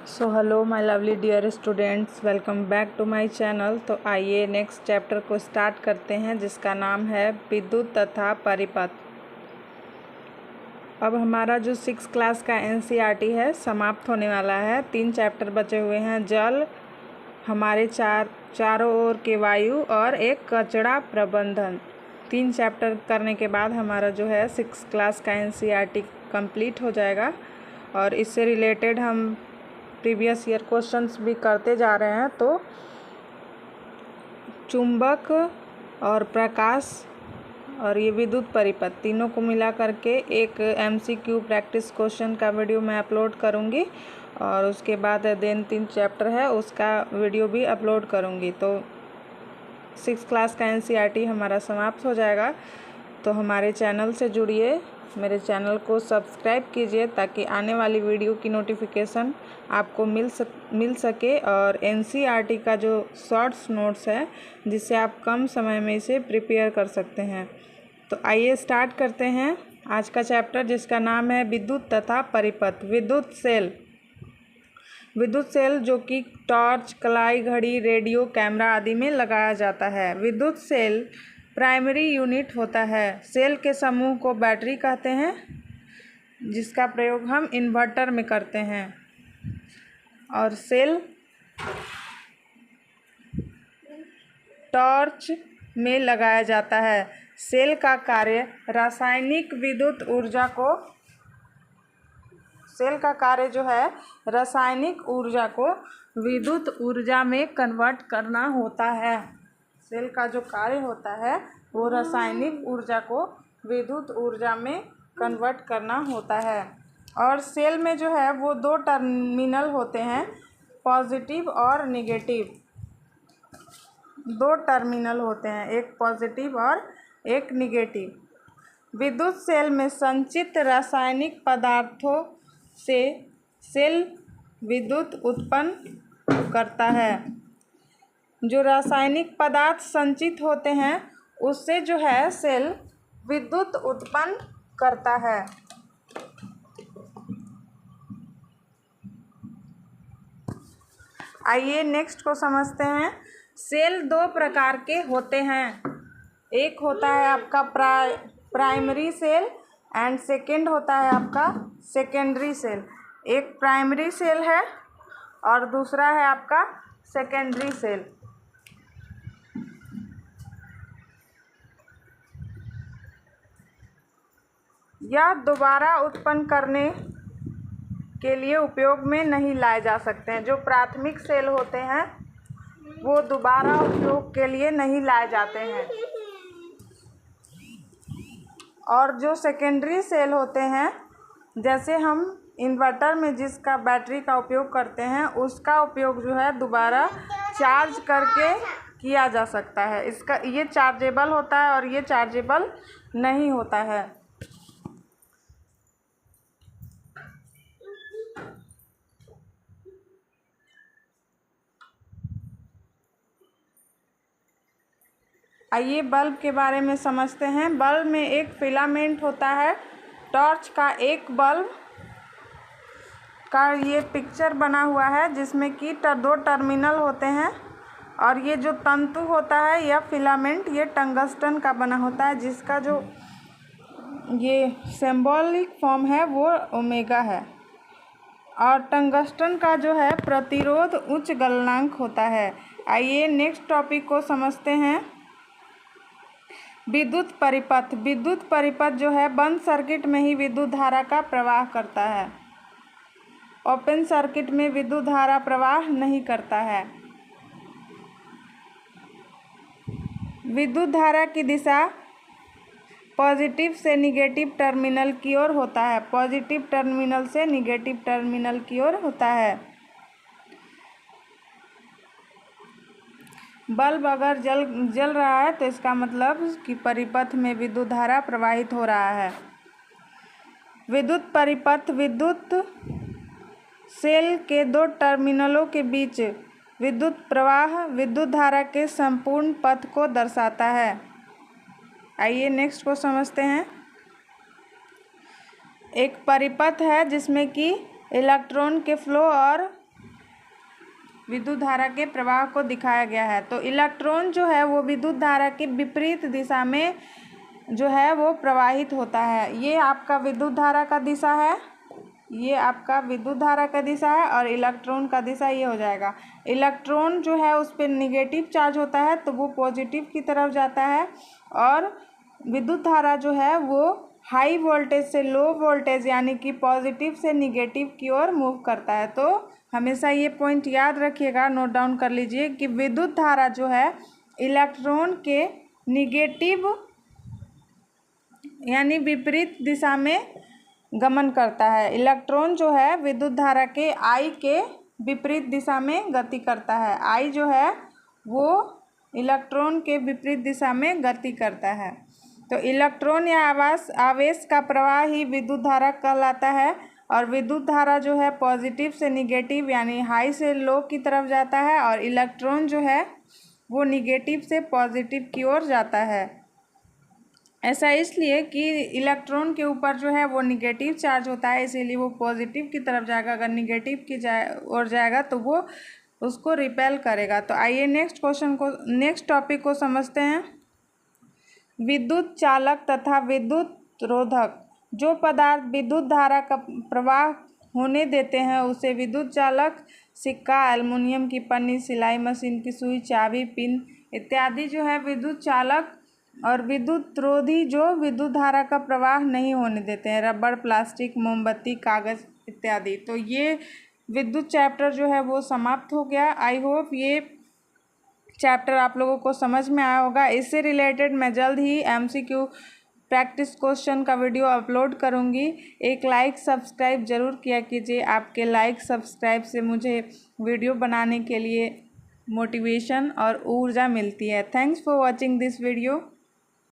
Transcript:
So hello my lovely dear students, welcome back to my channel. तो आइए next chapter को start करते हैं, जिसका नाम है विद्युत तथा परिपथ। अब हमारा जो 6 क्लास का एनसीईआरटी है समाप्त होने वाला है। 3 चैप्टर बचे हुए हैं, जल, हमारे चारों ओर के वायु और एक कचरा प्रबंधन। 3 चैप्टर करने के बाद हमारा जो है 6 क्लास का एनसीईआरटी कंप्लीट हो जाएगा और इससे रिलेटेड हम प्रीवियस ईयर क्वेश्चंस भी करते जा रहे हैं। तो चुंबक और प्रकाश और ये विद्युत परिपथ तीनों को मिला करके एक एमसीक्यू प्रैक्टिस क्वेश्चन का वीडियो मैं अपलोड करूँगी और उसके बाद देन 3 चैप्टर है उसका वीडियो भी अपलोड करूँगी। तो 6 क्लास का एनसीईआरटी हमारा समाप्त हो जाएगा। तो हमारे चैनल से जुड़िए, मेरे चैनल को सब्सक्राइब कीजिए ताकि आने वाली वीडियो की नोटिफिकेशन आपको मिल सके और एनसीईआरटी का जो शॉर्ट्स नोट्स है जिससे आप कम समय में इसे प्रिपेयर कर सकते हैं। तो आइए स्टार्ट करते हैं आज का चैप्टर, जिसका नाम है विद्युत तथा परिपथ। विद्युत सेल जो कि टॉर्च, कलाई, घड़ी, रेडियो, कैमरा आदि में लगाया जाता है। विद्युत सेल प्राइमरी यूनिट होता है। सेल के समूह को बैटरी कहते हैं, जिसका प्रयोग हम इन्वर्टर में करते हैं। और सेल टॉर्च में लगाया जाता है। सेल का कार्य रासायनिक ऊर्जा को विद्युत ऊर्जा में कन्वर्ट करना होता है। सेल का जो कार्य होता है वो रासायनिक ऊर्जा को विद्युत ऊर्जा में कन्वर्ट करना होता है। और सेल में जो है वो 2 टर्मिनल होते हैं, पॉजिटिव और निगेटिव। 2 टर्मिनल होते हैं, एक पॉजिटिव और एक निगेटिव। विद्युत सेल में संचित रासायनिक पदार्थों से सेल विद्युत उत्पन्न करता है। जो रासायनिक पदार्थ संचित होते हैं उससे जो है सेल विद्युत उत्पन्न करता है। आइए नेक्स्ट को समझते हैं। सेल 2 प्रकार के होते हैं। एक होता है आपका प्राइमरी सेल एंड सेकंड होता है आपका सेकेंडरी सेल। एक प्राइमरी सेल है और दूसरा है आपका सेकेंडरी सेल। यह दोबारा उत्पन्न करने के लिए उपयोग में नहीं लाए जा सकते हैं। जो प्राथमिक सेल होते हैं वो दोबारा उपयोग के लिए नहीं लाए जाते हैं। और जो सेकेंडरी सेल होते हैं, जैसे हम इन्वर्टर में जिसका बैटरी का उपयोग करते हैं उसका उपयोग जो है दोबारा चार्ज करके किया जा सकता है। इसका ये चार्जेबल होता है और ये चार्जेबल नहीं होता है। आइए बल्ब के बारे में समझते हैं। बल्ब में एक फिलामेंट होता है। टॉर्च का एक बल्ब का ये पिक्चर बना हुआ है जिसमें कि 2 टर्मिनल होते हैं और ये जो तंतु होता है या फिलामेंट ये टंगस्टन का बना होता है, जिसका जो ये सिंबॉलिक फॉर्म है वो ओमेगा है। और टंगस्टन का जो है प्रतिरोध उच्च गलनांक होता है। आइए नेक्स्ट टॉपिक को समझते हैं। विद्युत परिपथ जो है बंद सर्किट में ही विद्युत धारा का प्रवाह करता है। ओपन सर्किट में विद्युत धारा प्रवाह नहीं करता है। विद्युत धारा की दिशा पॉजिटिव से निगेटिव टर्मिनल की ओर होता है। पॉजिटिव टर्मिनल से निगेटिव टर्मिनल की ओर होता है। बल्ब अगर जल रहा है तो इसका मतलब कि परिपथ में विद्युत धारा प्रवाहित हो रहा है। विद्युत परिपथ विद्युत सेल के 2 टर्मिनलों के बीच विद्युत प्रवाह विद्युत धारा के संपूर्ण पथ को दर्शाता है। आइए नेक्स्ट को समझते हैं। एक परिपथ है जिसमें कि इलेक्ट्रॉन के फ्लो और विद्युत धारा के प्रवाह को दिखाया गया है। तो इलेक्ट्रॉन जो है वो विद्युत धारा के विपरीत दिशा में जो है वो प्रवाहित होता है। ये आपका विद्युत धारा का दिशा है, ये आपका विद्युत धारा का दिशा है, और इलेक्ट्रॉन का दिशा ये हो जाएगा। इलेक्ट्रॉन जो है उस पर निगेटिव चार्ज होता है तो वो पॉजिटिव की तरफ जाता है, और विद्युत धारा जो है वो हाई वोल्टेज से लो वोल्टेज यानी कि पॉजिटिव से निगेटिव की ओर मूव करता है। तो हमेशा ये पॉइंट याद रखिएगा, नोट डाउन कर लीजिए कि विद्युत धारा जो है इलेक्ट्रॉन के निगेटिव यानी विपरीत दिशा में गमन करता है। इलेक्ट्रॉन जो है विद्युत धारा के आई के विपरीत दिशा में गति करता है। आई जो है वो इलेक्ट्रॉन के विपरीत दिशा में गति करता है। तो इलेक्ट्रॉन या आवेश का प्रवाह ही विद्युत धारा कहलाता है, और विद्युत धारा जो है पॉजिटिव से निगेटिव यानी हाई से लो की तरफ जाता है, और इलेक्ट्रॉन जो है वो निगेटिव से पॉजिटिव की ओर जाता है। ऐसा इसलिए कि इलेक्ट्रॉन के ऊपर जो है वो निगेटिव चार्ज होता है, इसीलिए वो पॉजिटिव की तरफ जाएगा। अगर निगेटिव की ओर जाएगा तो वो उसको रिपेल करेगा। तो आइए नेक्स्ट टॉपिक को समझते हैं। विद्युत चालक तथा विद्युत रोधक। जो पदार्थ विद्युत धारा का प्रवाह होने देते हैं उसे विद्युत चालक, सिक्का, एल्युमिनियम की पन्नी, सिलाई मशीन की सुई, चाबी, पिन इत्यादि जो है विद्युत चालक, और विद्युत रोधी जो विद्युत धारा का प्रवाह नहीं होने देते हैं, रबड़, प्लास्टिक, मोमबत्ती, कागज़ इत्यादि। तो ये विद्युत चैप्टर जो है वो समाप्त हो गया। आई होप ये चैप्टर आप लोगों को समझ में आया होगा। इससे रिलेटेड मैं जल्द ही MCQ प्रैक्टिस क्वेश्चन का वीडियो अपलोड करूंगी। एक लाइक सब्सक्राइब ज़रूर किया कीजिए। आपके लाइक सब्सक्राइब से मुझे वीडियो बनाने के लिए मोटिवेशन और ऊर्जा मिलती है। Thanks for watching this video.